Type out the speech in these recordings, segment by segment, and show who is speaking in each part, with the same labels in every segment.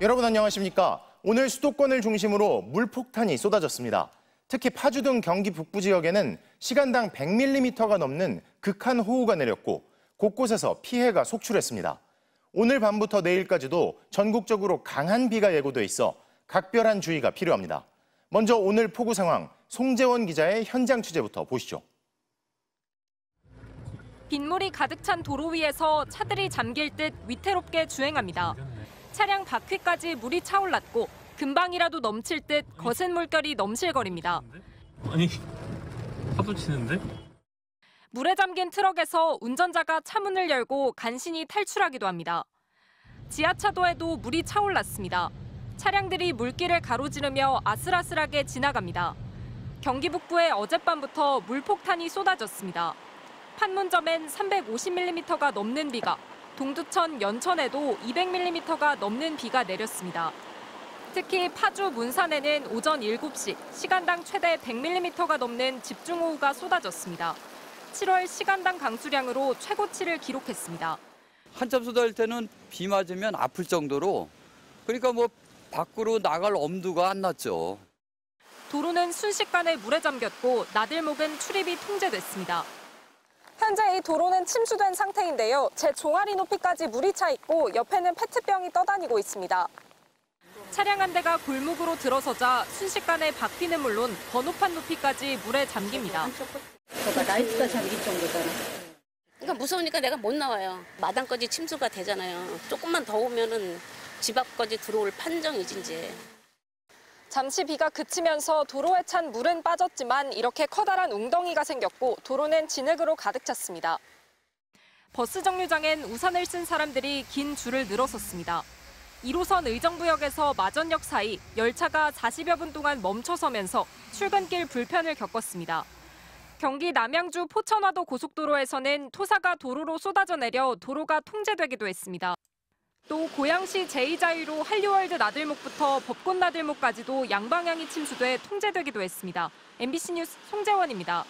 Speaker 1: 여러분 안녕하십니까? 오늘 수도권을 중심으로 물폭탄이 쏟아졌습니다. 특히 파주 등 경기 북부 지역에는 시간당 100mm가 넘는 극한 호우가 내렸고 곳곳에서 피해가 속출했습니다. 오늘 밤부터 내일까지도 전국적으로 강한 비가 예고돼 있어 각별한 주의가 필요합니다. 먼저 오늘 폭우 상황 송재원 기자의 현장 취재부터 보시죠.
Speaker 2: 빗물이 가득 찬 도로 위에서 차들이 잠길 듯 위태롭게 주행합니다. 차량 바퀴까지 물이 차올랐고 금방이라도 넘칠 듯 거센 물결이 넘실거립니다.
Speaker 3: 아니, 파도 치는데?
Speaker 2: 물에 잠긴 트럭에서 운전자가 차문을 열고 간신히 탈출하기도 합니다. 지하차도에도 물이 차올랐습니다. 차량들이 물길을 가로지르며 아슬아슬하게 지나갑니다. 경기 북부에 어젯밤부터 물폭탄이 쏟아졌습니다. 판문점엔 350mm가 넘는 비가, 동두천, 연천에도 200mm가 넘는 비가 내렸습니다. 특히 파주, 문산에는 오전 7시 시간당 최대 100mm가 넘는 집중호우가 쏟아졌습니다. 7월 시간당 강수량으로 최고치를 기록했습니다.
Speaker 4: 한참 쏟아질 때는 비 맞으면 아플 정도로 그러니까 밖으로 나갈 엄두가 안 났죠.
Speaker 2: 도로는 순식간에 물에 잠겼고 나들목은 출입이 통제됐습니다. 현재 이 도로는 침수된 상태인데요. 제 종아리 높이까지 물이 차 있고 옆에는 페트병이 떠다니고 있습니다. 차량 한 대가 골목으로 들어서자 순식간에 바퀴는 물론 번호판 높이까지 물에 잠깁니다.
Speaker 5: 라이트가 잠길 정도잖아.
Speaker 6: 그러니까 무서우니까 내가 못 나와요. 마당까지 침수가 되잖아요. 조금만 더 오면은 집 앞까지 들어올 판정이지 이제.
Speaker 2: 잠시 비가 그치면서 도로에 찬 물은 빠졌지만 이렇게 커다란 웅덩이가 생겼고 도로는 진흙으로 가득 찼습니다. 버스 정류장엔 우산을 쓴 사람들이 긴 줄을 늘어섰습니다. 1호선 의정부역에서 마전역 사이 열차가 40여 분 동안 멈춰서면서 출근길 불편을 겪었습니다. 경기 남양주 포천화도 고속도로에서는 토사가 도로로 쏟아져 내려 도로가 통제되기도 했습니다. 또 고양시 제2자유로 한류월드 나들목부터 벚꽃 나들목까지도 양방향이 침수돼 통제되기도 했습니다. MBC 뉴스 송재원입니다.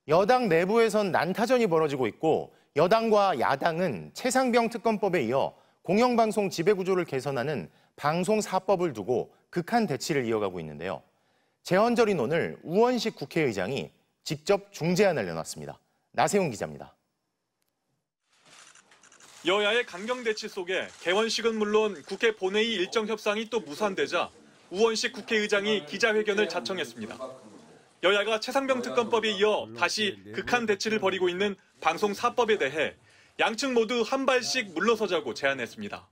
Speaker 1: 여당 내부에선 난타전이 벌어지고 있고 여당과 야당은 최상병 특검법에 이어 공영방송 지배구조를 개선하는 방송사법을 두고 극한 대치를 이어가고 있는데요. 재헌절인 오늘 우원식 국회의장이 직접 중재안을 내놨습니다. 나세훈 기자입니다.
Speaker 7: 여야의 강경 대치 속에 개원식은 물론 국회 본회의 일정 협상이 또 무산되자 우원식 국회의장이 기자회견을 자청했습니다. 여야가 최상병 특검법에 이어 다시 극한 대치를 벌이고 있는 방송사법에 대해 양측 모두 한 발씩 물러서자고 제안했습니다.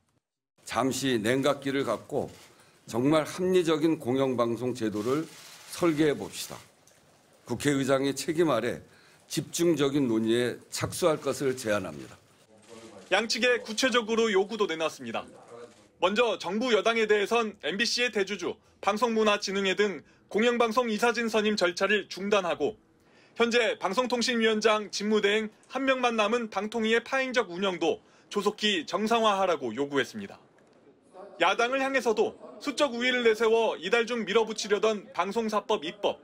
Speaker 8: 잠시 냉각기를 갖고 정말 합리적인 공영방송 제도를 설계해 봅시다. 국회의장의 책임 아래 집중적인 논의에 착수할 것을 제안합니다.
Speaker 7: 양측에 구체적으로 요구도 내놨습니다. 먼저 정부 여당에 대해선 MBC의 대주주, 방송문화진흥회 등 공영방송 이사진 선임 절차를 중단하고 현재 방송통신위원장 직무대행 1명만 남은 방통위의 파행적 운영도 조속히 정상화하라고 요구했습니다. 야당을 향해서도 수적 우위를 내세워 이달 중 밀어붙이려던 방송사법 입법,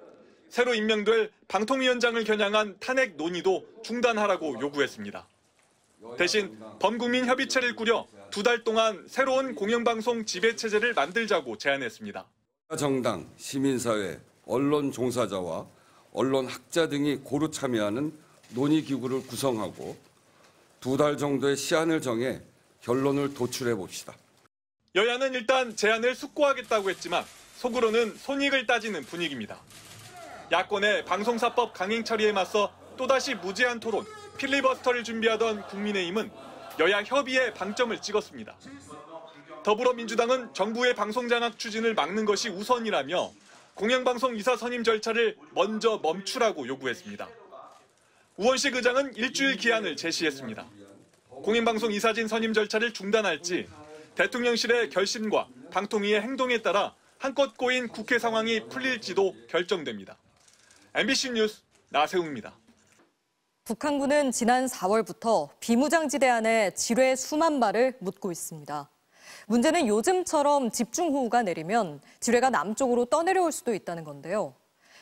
Speaker 7: 새로 임명될 방통위원장을 겨냥한 탄핵 논의도 중단하라고 요구했습니다. 대신 범국민 협의체를 꾸려 2달 동안 새로운 공영방송 지배체제를 만들자고 제안했습니다.
Speaker 8: 정당, 시민사회, 언론 종사자와 언론 학자 등이 고루 참여하는 논의기구를 구성하고 2달 정도의 시한을 정해 결론을 도출해 봅시다.
Speaker 7: 여야는 일단 제안을 숙고하겠다고 했지만 속으로는 손익을 따지는 분위기입니다. 야권의 방송사법 강행 처리에 맞서 또다시 무제한 토론, 필리버스터를 준비하던 국민의힘은 여야 협의에 방점을 찍었습니다. 더불어민주당은 정부의 방송장악 추진을 막는 것이 우선이라며 공영방송 이사 선임 절차를 먼저 멈추라고 요구했습니다. 우원식 의장은 일주일 기한을 제시했습니다. 공영방송 이사진 선임 절차를 중단할지 대통령실의 결심과 방통위의 행동에 따라 한껏 꼬인 국회 상황이 풀릴지도 결정됩니다. MBC 뉴스 나세훈입니다.
Speaker 9: 북한군은 지난 4월부터 비무장지대 안에 지뢰 수만 발을 묻고 있습니다. 문제는 요즘처럼 집중호우가 내리면 지뢰가 남쪽으로 떠내려올 수도 있다는 건데요.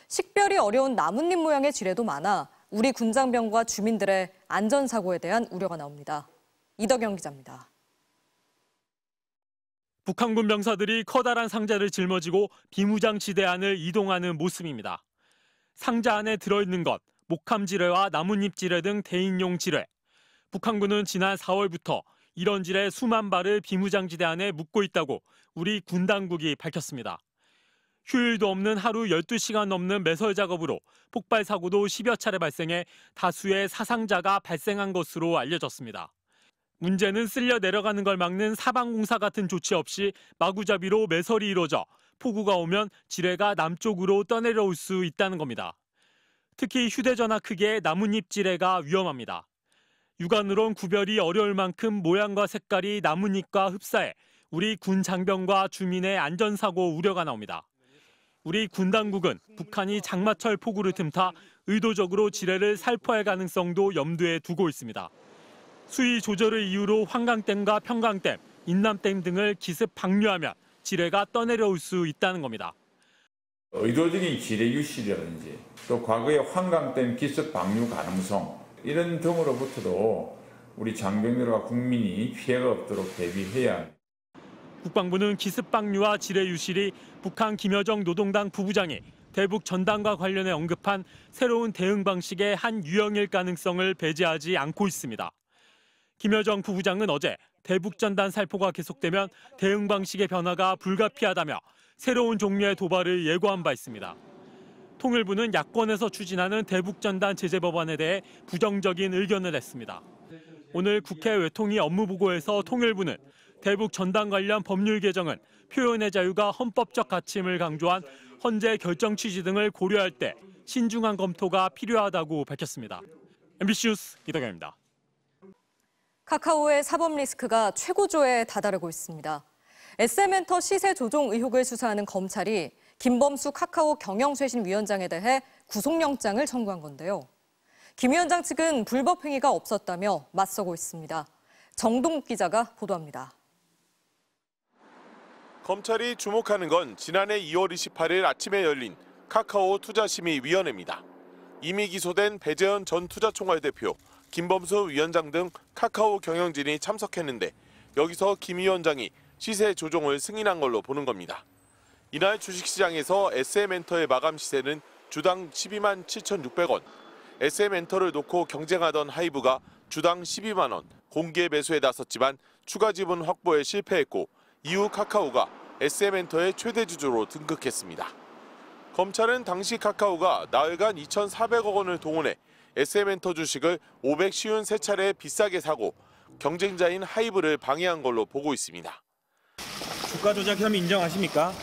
Speaker 9: 식별이 어려운 나뭇잎 모양의 지뢰도 많아 우리 군장병과 주민들의 안전사고에 대한 우려가 나옵니다. 이덕영 기자입니다.
Speaker 3: 북한군 병사들이 커다란 상자를 짊어지고 비무장지대 안을 이동하는 모습입니다. 상자 안에 들어있는 것, 목함지뢰와 나뭇잎지뢰 등 대인용 지뢰. 북한군은 지난 4월부터 이런 지뢰 수만 발을 비무장지대 안에 묻고 있다고 우리 군 당국이 밝혔습니다. 휴일도 없는 하루 12시간 넘는 매설 작업으로 폭발 사고도 10여 차례 발생해 다수의 사상자가 발생한 것으로 알려졌습니다. 문제는 쓸려 내려가는 걸 막는 사방공사 같은 조치 없이 마구잡이로 매설이 이루어져 폭우가 오면 지뢰가 남쪽으로 떠내려올 수 있다는 겁니다. 특히 휴대전화 크기의 나뭇잎 지뢰가 위험합니다. 육안으론 구별이 어려울 만큼 모양과 색깔이 나뭇잎과 흡사해 우리 군 장병과 주민의 안전사고 우려가 나옵니다. 우리 군 당국은 북한이 장마철 폭우를 틈타 의도적으로 지뢰를 살포할 가능성도 염두에 두고 있습니다. 수위 조절을 이유로 환강댐과 평강댐, 인남댐 등을 기습 방류하면 지뢰가 떠내려올 수 있다는 겁니다.
Speaker 10: 의도적인 지뢰 유실이라든지 또 과거의 환강댐 기습 방류 가능성 이런 등으로부터도 우리 장병들과 국민이 피해가 없도록 대비해야 합니다.
Speaker 3: 국방부는 기습 방류와 지뢰 유실이 북한 김여정 노동당 부부장이 대북 전단과 관련해 언급한 새로운 대응 방식의 한 유형일 가능성을 배제하지 않고 있습니다. 김여정 부부장은 어제 대북 전단 살포가 계속되면 대응 방식의 변화가 불가피하다며 새로운 종류의 도발을 예고한 바 있습니다. 통일부는 야권에서 추진하는 대북 전단 제재 법안에 대해 부정적인 의견을 냈습니다. 오늘 국회 외통위 업무보고에서 통일부는 대북 전단 관련 법률 개정은 표현의 자유가 헌법적 가치임을 강조한 헌재 결정 취지 등을 고려할 때 신중한 검토가 필요하다고 밝혔습니다. MBC 뉴스 이덕영입니다.
Speaker 9: 카카오의 사법 리스크가 최고조에 다다르고 있습니다. SM엔터 시세 조종 의혹을 수사하는 검찰이 김범수 카카오 경영쇄신위원장에 대해 구속영장을 청구한 건데요. 김 위원장 측은 불법 행위가 없었다며 맞서고 있습니다. 정동욱 기자가 보도합니다.
Speaker 11: 검찰이 주목하는 건 지난해 2월 28일 아침에 열린 카카오 투자심의위원회입니다. 이미 기소된 배재현 전 투자총괄 대표, 김범수 위원장 등 카카오 경영진이 참석했는데 여기서 김 위원장이 시세 조종을 승인한 걸로 보는 겁니다. 이날 주식시장에서 SM엔터의 마감 시세는 주당 12만 7,600원, SM엔터를 놓고 경쟁하던 하이브가 주당 12만 원 공개 매수에 나섰지만 추가 지분 확보에 실패했고 이후 카카오가 SM엔터의 최대 주주로 등극했습니다. 검찰은 당시 카카오가 나흘간 2,400억 원을 동원해 SM엔터 주식을 553차례 비싸게 사고 경쟁자인 하이브를 방해한 걸로 보고 있습니다.
Speaker 12: 주가 조작 혐의 인정하십니까?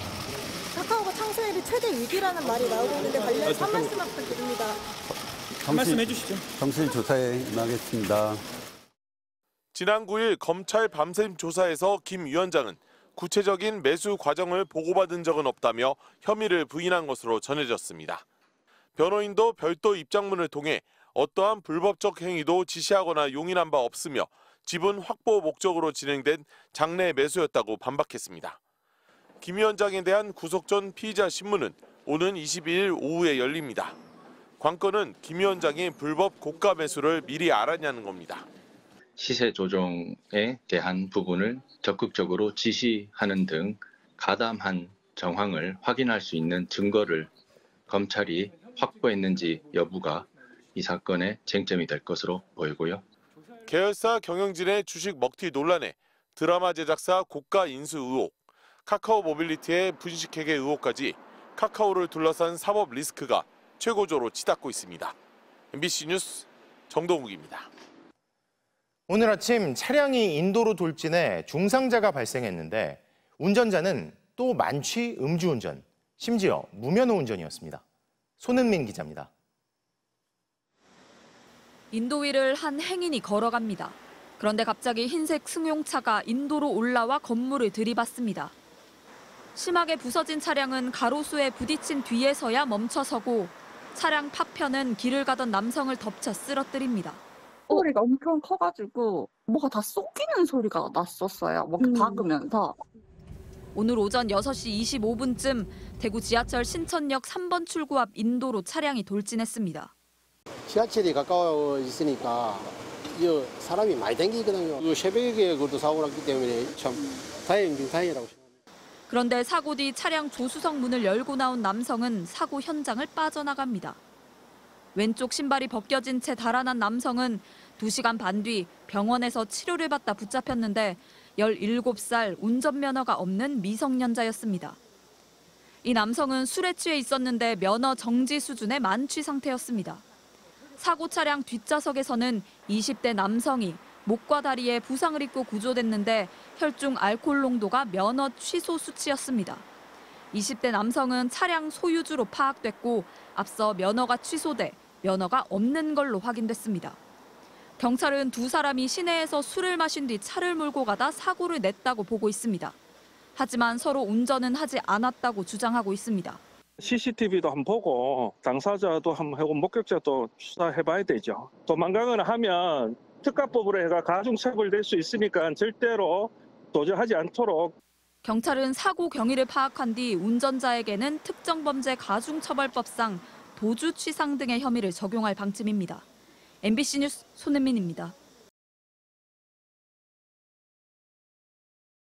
Speaker 13: 카카오가 창사일이 최대 위기라는 말이 나오고 있는데 관련해서 한 말씀 부탁드립니다.
Speaker 12: 한 말씀 해주시죠.
Speaker 14: 정실 조사에 임하겠습니다.
Speaker 11: 지난 9일 검찰 밤샘 조사에서 김 위원장은 구체적인 매수 과정을 보고받은 적은 없다며 혐의를 부인한 것으로 전해졌습니다. 변호인도 별도 입장문을 통해 어떠한 불법적 행위도 지시하거나 용인한 바 없으며 지분 확보 목적으로 진행된 장내 매수였다고 반박했습니다. 김 위원장에 대한 구속 전 피의자 신문은 오는 22일 오후에 열립니다. 관건은 김 위원장이 불법 고가 매수를 미리 알았냐는 겁니다.
Speaker 15: 시세 조정에 대한 부분을 적극적으로 지시하는 등 가담한 정황을 확인할 수 있는 증거를 검찰이 확보했는지 여부가 이 사건의 쟁점이 될 것으로 보이고요.
Speaker 11: 계열사 경영진의 주식 먹튀 논란에 드라마 제작사 고가 인수 의혹, 카카오 모빌리티의 분식회계 의혹까지 카카오를 둘러싼 사법 리스크가 최고조로 치닫고 있습니다. MBC 뉴스 정동욱입니다.
Speaker 1: 오늘 아침 차량이 인도로 돌진해 중상자가 발생했는데 운전자는 또 만취 음주운전, 심지어 무면허 운전이었습니다. 손은민 기자입니다.
Speaker 16: 인도 위를 한 행인이 걸어갑니다. 그런데 갑자기 흰색 승용차가 인도로 올라와 건물을 들이받습니다. 심하게 부서진 차량은 가로수에 부딪힌 뒤에서야 멈춰서고 차량 파편은 길을 가던 남성을 덮쳐 쓰러뜨립니다.
Speaker 17: 소리가 엄청 커가지고 뭐가 다 쏟기는 소리가 났었어요. 뭐 박으면서.
Speaker 16: 오늘 오전 6시 25분쯤 대구 지하철 신천역 3번 출구 앞 인도로 차량이 돌진했습니다.
Speaker 18: 지하철이 가까워 있으니까 사람이 많이 다니거든요. 새벽에 그것도 사고 났기 때문에 참 다행이라고 생각합니다.
Speaker 16: 그런데 사고 뒤 차량 조수석 문을 열고 나온 남성은 사고 현장을 빠져나갑니다. 왼쪽 신발이 벗겨진 채 달아난 남성은 2시간 반 뒤 병원에서 치료를 받다 붙잡혔는데 17살 운전면허가 없는 미성년자였습니다. 이 남성은 술에 취해 있었는데 면허 정지 수준의 만취 상태였습니다. 사고 차량 뒷좌석에서는 20대 남성이 목과 다리에 부상을 입고 구조됐는데 혈중 알코올 농도가 면허 취소 수치였습니다. 20대 남성은 차량 소유주로 파악됐고 앞서 면허가 취소돼 면허가 없는 걸로 확인됐습니다. 경찰은 두 사람이 시내에서 술을 마신 뒤 차를 몰고 가다 사고를 냈다고 보고 있습니다. 하지만 서로 운전은 하지 않았다고 주장하고 있습니다.
Speaker 19: CCTV도 한번 보고 당사자도 한번 하고 목격자도 수사해봐야 되죠. 도망가거나 하면 특가법으로 해가 가중처벌될 수 있으니까 절대로 도전하지 않도록.
Speaker 16: 경찰은 사고 경위를 파악한 뒤 운전자에게는 특정범죄 가중처벌법상 도주취상 등의 혐의를 적용할 방침입니다. MBC 뉴스 손은민입니다.